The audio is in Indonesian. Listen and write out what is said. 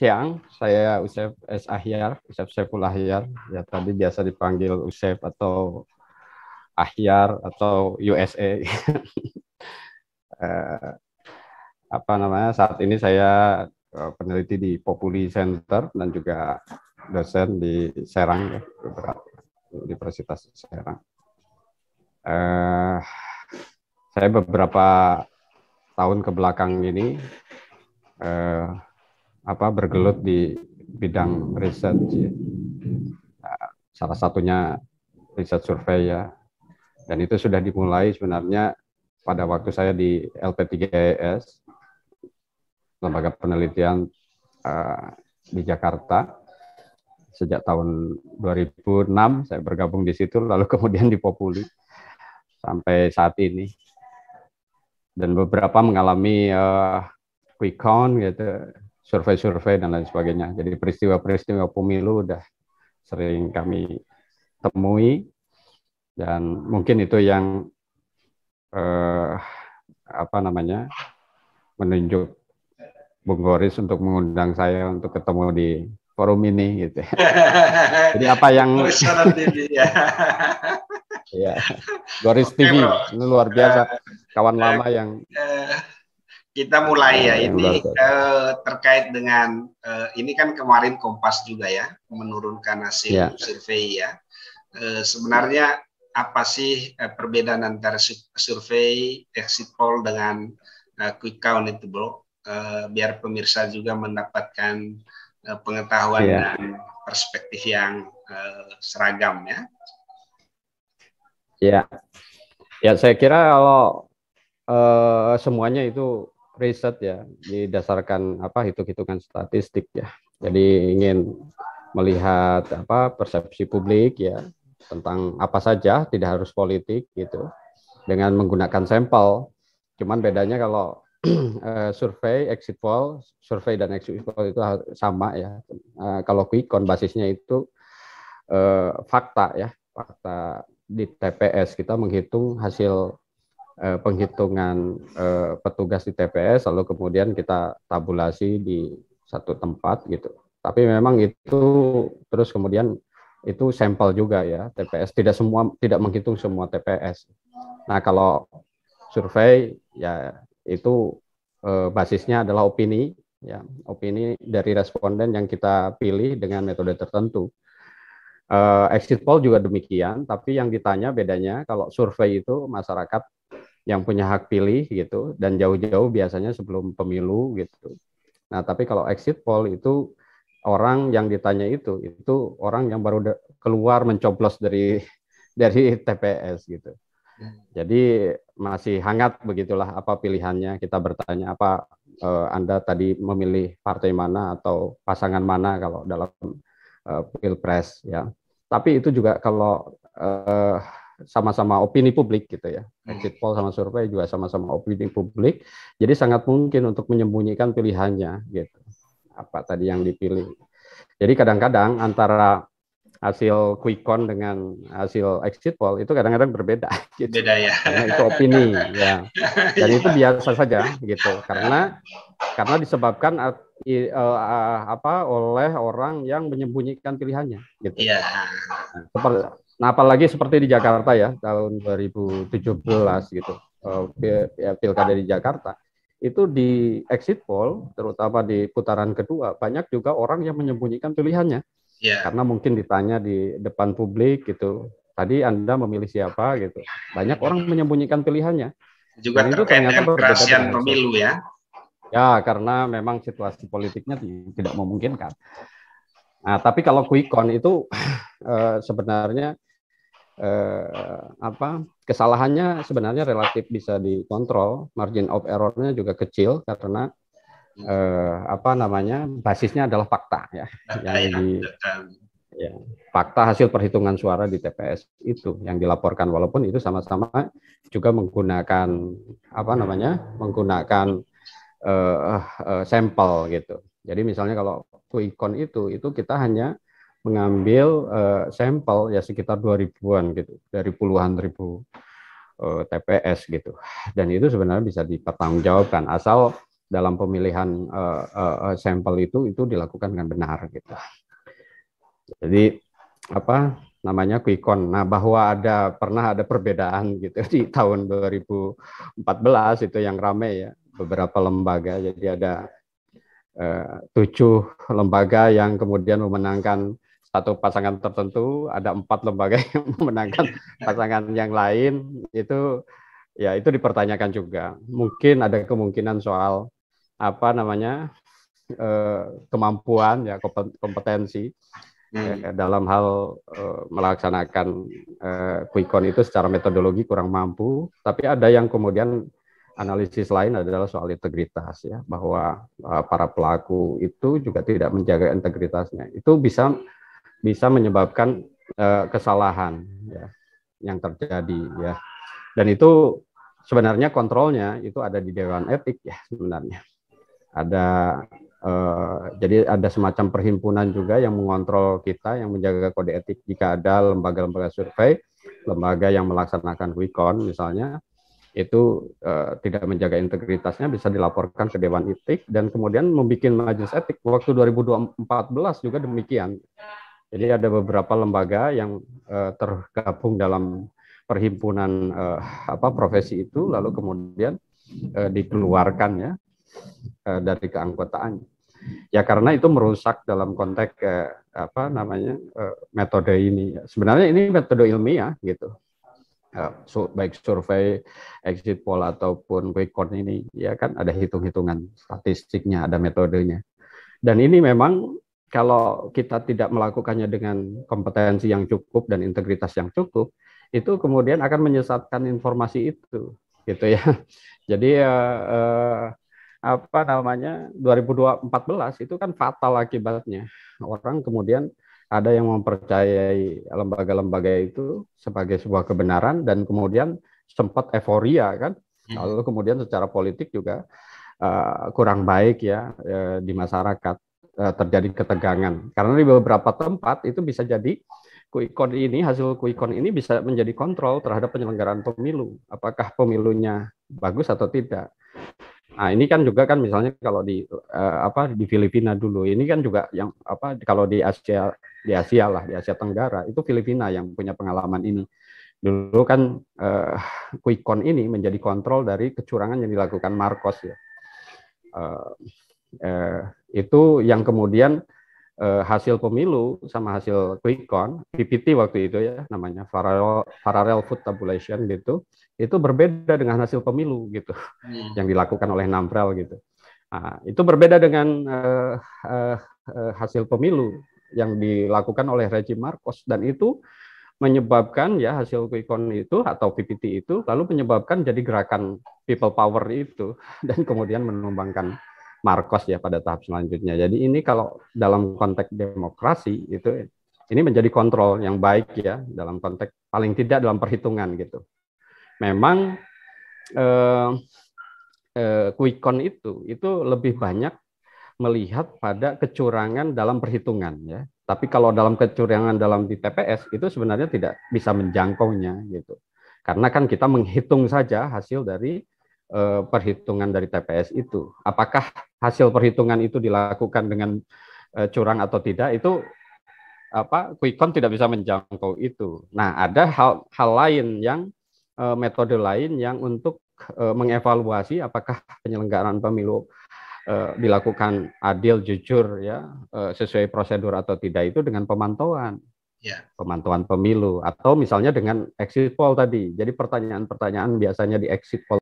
siang, saya Usep S. Ahyar, Usep Saiful Ahyar. Ya tadi biasa dipanggil Usep atau Ahyar atau USA. Eh, apa namanya? Saat ini saya peneliti di Populi Center dan juga dosen di Serang, ya, beberapa Universitas Serang. Eh, saya beberapa tahun ke belakang ini eh, bergelut di bidang riset, ya. Salah satunya riset survei, ya. Dan itu sudah dimulai sebenarnya pada waktu saya di LP3ES, lembaga penelitian di Jakarta. Sejak tahun 2006 saya bergabung di situ, lalu kemudian di Populi sampai saat ini. Dan beberapa mengalami quick count gitu, survei-survei dan lain sebagainya. Jadi peristiwa-peristiwa pemilu udah sering kami temui, dan mungkin itu yang menunjuk Bung Boris untuk mengundang saya untuk ketemu di forum ini gitu. Jadi apa yang TV, ya. Ya, Boris TV ini luar biasa, kawan lama yang kita mulai ya yang ini luar biasa. terkait dengan ini kan kemarin Kompas juga ya menurunkan hasil Ya. survei ya. Sebenarnya apa sih perbedaan antara survei exit poll dengan quick count itu, Bro? Biar pemirsa juga mendapatkan pengetahuan dan perspektif yang seragam ya. Ya, ya saya kira kalau semuanya itu riset ya, didasarkan hitung-hitungan statistik ya. Jadi ingin melihat persepsi publik ya tentang apa saja, tidak harus politik gitu, dengan menggunakan sampel. Cuman bedanya kalau survei, exit poll, survei dan exit poll itu sama ya. Kalau quick count basisnya itu fakta ya, fakta di TPS. Kita menghitung hasil penghitungan petugas di TPS, lalu kemudian kita tabulasi di satu tempat gitu. Tapi memang itu terus kemudian itu sampel juga ya, TPS tidak menghitung semua TPS. Nah kalau survei ya itu basisnya adalah opini ya, opini dari responden yang kita pilih dengan metode tertentu. Exit poll juga demikian, tapi yang ditanya bedanya kalau survei itu masyarakat yang punya hak pilih gitu, dan jauh-jauh biasanya sebelum pemilu gitu. Nah, tapi kalau exit poll itu orang yang ditanya itu orang yang baru keluar mencoblos dari TPS gitu. Jadi masih hangat begitulah apa pilihannya. Kita bertanya apa Anda tadi memilih partai mana atau pasangan mana kalau dalam pilpres ya. Tapi itu juga kalau sama-sama opini publik gitu ya. Exit poll sama survei juga sama-sama opini publik. Jadi sangat mungkin untuk menyembunyikan pilihannya gitu. Apa tadi yang dipilih. Jadi kadang-kadang antara hasil quick count dengan hasil exit poll itu kadang-kadang berbeda gitu. Beda ya. Karena itu opini ya. Dan itu biasa saja gitu. Karena disebabkan oleh orang yang menyembunyikan pilihannya gitu. Iya. Nah, apalagi seperti di Jakarta ya tahun 2017 gitu, pilkada di Jakarta itu di exit poll terutama di putaran kedua banyak juga orang yang menyembunyikan pilihannya. Ya. Karena mungkin ditanya di depan publik gitu, tadi Anda memilih siapa gitu, banyak orang menyembunyikan pilihannya. Juga Dan itu terkait ternyata dengan berbeda kerahasiaan dengan hasil. pemilu ya. Ya, karena memang situasi politiknya tidak memungkinkan. Nah, tapi kalau quick count itu sebenarnya kesalahannya sebenarnya relatif bisa dikontrol, margin of error-nya juga kecil karena basisnya adalah fakta ya, fakta hasil perhitungan suara di TPS itu yang dilaporkan, walaupun itu sama-sama juga menggunakan sampel gitu. Jadi misalnya kalau quick count itu kita hanya mengambil sampel ya sekitar 2000-an gitu dari puluhan ribu TPS gitu. Dan itu sebenarnya bisa dipertanggungjawabkan asal dalam pemilihan sampel itu dilakukan dengan benar gitu. Jadi apa namanya quick count. Nah, bahwa pernah ada perbedaan gitu di tahun 2014 itu yang ramai ya, beberapa lembaga. Jadi ada 7 lembaga yang kemudian memenangkan satu pasangan tertentu, ada 4 lembaga yang memenangkan pasangan yang lain. Itu ya itu dipertanyakan juga. Mungkin ada kemungkinan soal apa namanya kemampuan ya, kompetensi dalam hal melaksanakan quick count itu secara metodologi kurang mampu. Tapi ada yang kemudian analisis lain adalah soal integritas ya, bahwa para pelaku itu juga tidak menjaga integritasnya. Itu bisa menyebabkan kesalahan ya yang terjadi ya. Dan itu sebenarnya kontrolnya itu ada di Dewan Etik ya sebenarnya. Jadi ada semacam perhimpunan juga yang mengontrol kita, yang menjaga kode etik jika ada lembaga-lembaga survei, lembaga yang melaksanakan quick count misalnya, itu tidak menjaga integritasnya bisa dilaporkan ke Dewan Etik dan kemudian membuat majelis etik. Waktu 2014 juga demikian. Jadi ada beberapa lembaga yang tergabung dalam perhimpunan profesi itu, lalu kemudian dikeluarkan ya dari keanggotaan. Ya karena itu merusak dalam konteks metode ini. Sebenarnya ini metode ilmiah gitu. Baik survei, exit poll ataupun quick count ini ya kan ada hitung-hitungan statistiknya, ada metodenya. Dan ini memang kalau kita tidak melakukannya dengan kompetensi yang cukup dan integritas yang cukup, itu kemudian akan menyesatkan informasi itu gitu ya. Jadi 2014 itu kan fatal akibatnya. Orang kemudian ada yang mempercayai lembaga-lembaga itu sebagai sebuah kebenaran dan kemudian sempat euforia kan. Lalu kemudian secara politik juga kurang baik ya di masyarakat, terjadi ketegangan. Karena di beberapa tempat itu bisa jadi hasil quick count ini bisa menjadi kontrol terhadap penyelenggaraan pemilu. Apakah pemilunya bagus atau tidak. Nah, ini kan juga kan misalnya kalau di Filipina dulu, ini kan juga yang kalau di Asia lah, di Asia Tenggara itu Filipina yang punya pengalaman ini. Dulu kan quick count ini menjadi kontrol dari kecurangan yang dilakukan Marcos ya. Itu yang kemudian hasil pemilu sama hasil quick count, PPT waktu itu ya namanya, parallel vote tabulation gitu, itu berbeda dengan hasil pemilu gitu, yang dilakukan oleh Namprel gitu. Nah, itu berbeda dengan hasil pemilu yang dilakukan oleh rejim Marcos, dan itu menyebabkan ya hasil quick count itu atau PPT itu lalu menyebabkan jadi gerakan people power itu dan kemudian menumbangkan Marcos ya pada tahap selanjutnya. Jadi ini kalau dalam konteks demokrasi itu ini menjadi kontrol yang baik ya dalam konteks paling tidak dalam perhitungan gitu. Memang quick count itu lebih banyak melihat pada kecurangan dalam perhitungan ya. Tapi kalau dalam kecurangan dalam di TPS itu sebenarnya tidak bisa menjangkaunya gitu. Karena kan kita menghitung saja hasil dari perhitungan dari TPS itu. Apakah hasil perhitungan itu dilakukan dengan curang atau tidak, itu quick count tidak bisa menjangkau itu. Nah, ada hal lain yang metode lain yang untuk mengevaluasi apakah penyelenggaraan pemilu dilakukan adil, jujur ya, sesuai prosedur atau tidak, itu dengan pemantauan. Pemantauan pemilu atau misalnya dengan exit poll tadi. Jadi pertanyaan-pertanyaan biasanya di exit poll